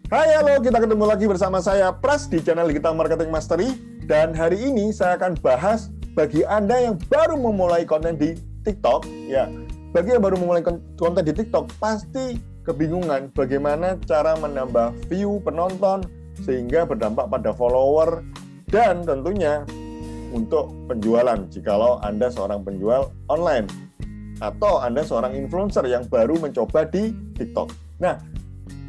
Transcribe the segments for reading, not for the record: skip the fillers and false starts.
Hai, halo, kita ketemu lagi bersama saya Pras di channel Digital Marketing Mastery. Dan hari ini saya akan bahas bagi Anda yang baru memulai konten di TikTok, ya. Bagi yang baru memulai konten di TikTok, pasti kebingungan bagaimana cara menambah view penonton sehingga berdampak pada follower dan tentunya untuk penjualan jikalau Anda seorang penjual online atau Anda seorang influencer yang baru mencoba di TikTok. Nah,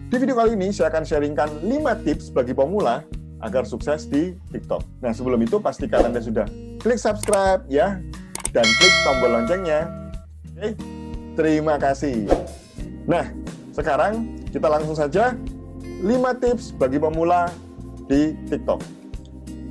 di video kali ini saya akan sharingkan 5 tips bagi pemula agar sukses di TikTok. Nah, sebelum itu pastikan Anda sudah klik subscribe ya dan klik tombol loncengnya. Oke, terima kasih. Nah, sekarang kita langsung saja 5 tips bagi pemula di TikTok.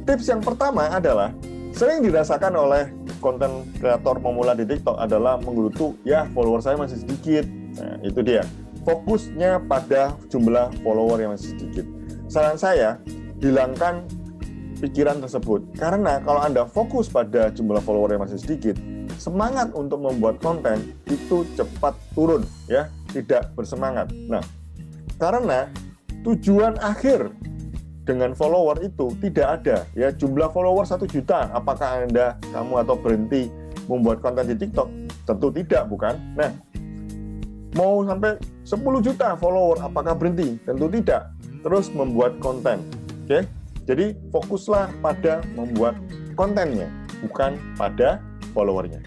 Tips yang pertama adalah sering dirasakan oleh konten kreator pemula di TikTok adalah menggerutu, ya follower saya masih sedikit. Nah, itu dia. Fokusnya pada jumlah follower yang masih sedikit. Saran saya, hilangkan pikiran tersebut. Karena kalau Anda fokus pada jumlah follower yang masih sedikit, semangat untuk membuat konten itu cepat turun, ya, tidak bersemangat. Nah, karena tujuan akhir dengan follower itu tidak ada, ya, jumlah follower 1 juta. Apakah kamu atau berhenti membuat konten di TikTok? Tentu tidak, bukan? Nah, mau sampai 10 juta follower, apakah berhenti? Tentu tidak. Terus membuat konten, oke? Jadi fokuslah pada membuat kontennya, bukan pada followernya.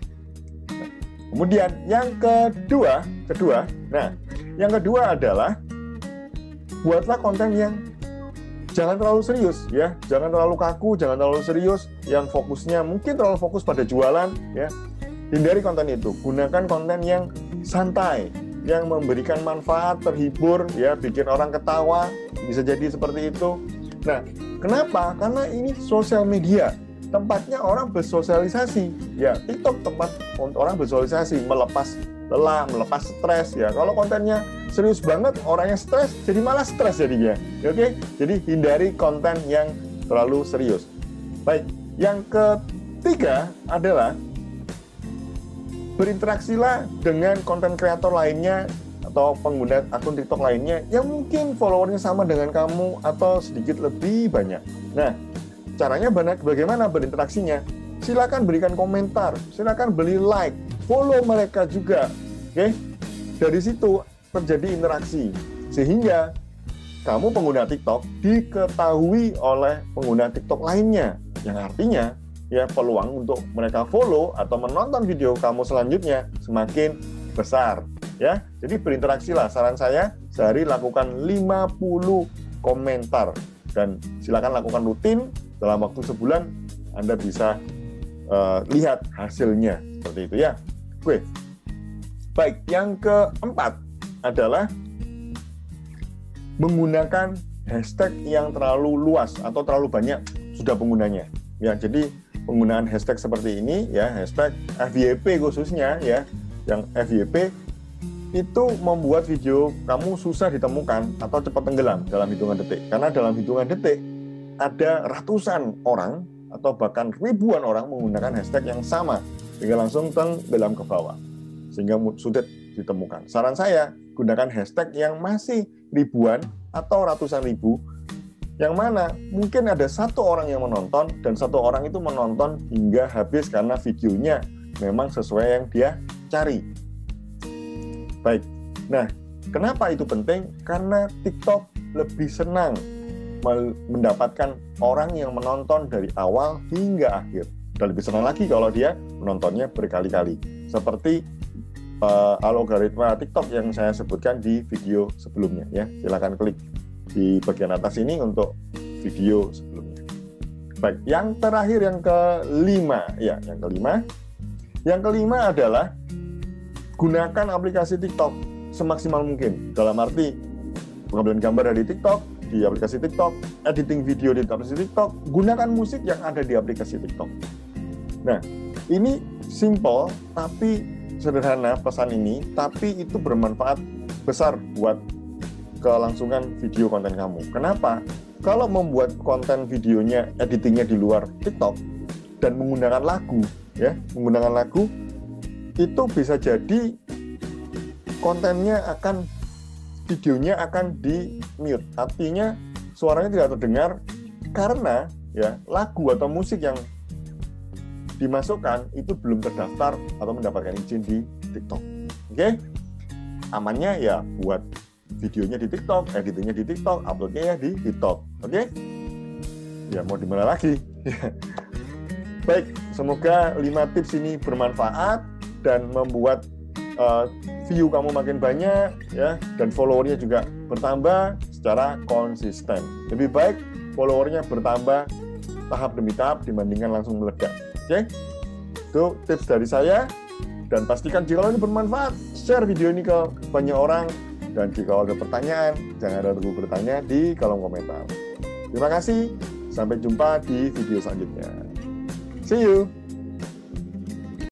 Nah, kemudian yang kedua, nah, yang kedua adalah buatlah konten yang jangan terlalu serius, ya, jangan terlalu kaku, jangan terlalu serius, yang fokusnya mungkin terlalu fokus pada jualan, ya. Hindari konten itu, gunakan konten yang santai, yang memberikan manfaat, terhibur, ya, bikin orang ketawa, bisa jadi seperti itu. Nah, kenapa? Karena ini sosial media, tempatnya orang bersosialisasi, ya, TikTok tempat orang bersosialisasi, melepas lelah, melepas stres, ya. Kalau kontennya serius banget, orangnya stres, jadi malah stres jadinya. Oke? Jadi hindari konten yang terlalu serius. Baik, yang ketiga adalah berinteraksilah dengan konten kreator lainnya atau pengguna akun TikTok lainnya yang mungkin followernya sama dengan kamu atau sedikit lebih banyak. Nah, caranya bagaimana berinteraksinya? Silakan berikan komentar, silakan beri like, follow mereka juga. Oke? Dari situ terjadi interaksi sehingga kamu pengguna TikTok diketahui oleh pengguna TikTok lainnya, yang artinya ya peluang untuk mereka follow atau menonton video kamu selanjutnya semakin besar, ya. Jadi berinteraksilah. Saran saya, sehari lakukan 50 komentar dan silakan lakukan rutin. Dalam waktu sebulan Anda bisa lihat hasilnya seperti itu, ya. Oke. Baik, yang keempat adalah menggunakan hashtag yang terlalu luas atau terlalu banyak sudah penggunanya. Ya, jadi penggunaan hashtag seperti ini, ya, hashtag FYP khususnya, ya, yang FYP itu membuat video kamu susah ditemukan atau cepat tenggelam dalam hitungan detik. Karena dalam hitungan detik ada ratusan orang atau bahkan ribuan orang menggunakan hashtag yang sama sehingga langsung tenggelam ke bawah sehingga sulit ditemukan. Saran saya, gunakan hashtag yang masih ribuan atau ratusan ribu, yang mana mungkin ada 1 orang yang menonton dan 1 orang itu menonton hingga habis karena videonya memang sesuai yang dia cari. Baik, nah kenapa itu penting? Karena TikTok lebih senang mendapatkan orang yang menonton dari awal hingga akhir. Dan lebih senang lagi kalau dia menontonnya berkali-kali. Seperti algoritma TikTok yang saya sebutkan di video sebelumnya, ya. Silakan klik di bagian atas ini untuk video sebelumnya. Baik, yang terakhir, yang kelima, ya, yang kelima adalah gunakan aplikasi TikTok semaksimal mungkin. Dalam arti pengambilan gambar dari TikTok di aplikasi TikTok, editing video di aplikasi TikTok, gunakan musik yang ada di aplikasi TikTok. Nah, ini simple tapi sederhana pesan ini, tapi itu bermanfaat besar buat kelangsungan video konten kamu. Kenapa? Kalau membuat konten videonya, editingnya di luar TikTok dan menggunakan lagu, ya, menggunakan lagu, itu bisa jadi kontennya akan videonya akan di mute. Artinya suaranya tidak terdengar karena ya lagu atau musik yang dimasukkan itu belum terdaftar atau mendapatkan izin di TikTok. Oke? Amannya ya buat videonya di TikTok, editingnya di TikTok, uploadnya ya di TikTok. Oke? Ya mau dimana lagi? Baik, semoga 5 tips ini bermanfaat dan membuat view kamu makin banyak ya, dan followernya juga bertambah secara konsisten. Lebih baik followernya bertambah tahap demi tahap dibandingkan langsung meledak. Oke? Itu tips dari saya, dan pastikan jika ini bermanfaat, share video ini ke banyak orang, dan jika ada pertanyaan, jangan ragu bertanya di kolom komentar. Terima kasih, sampai jumpa di video selanjutnya. See you!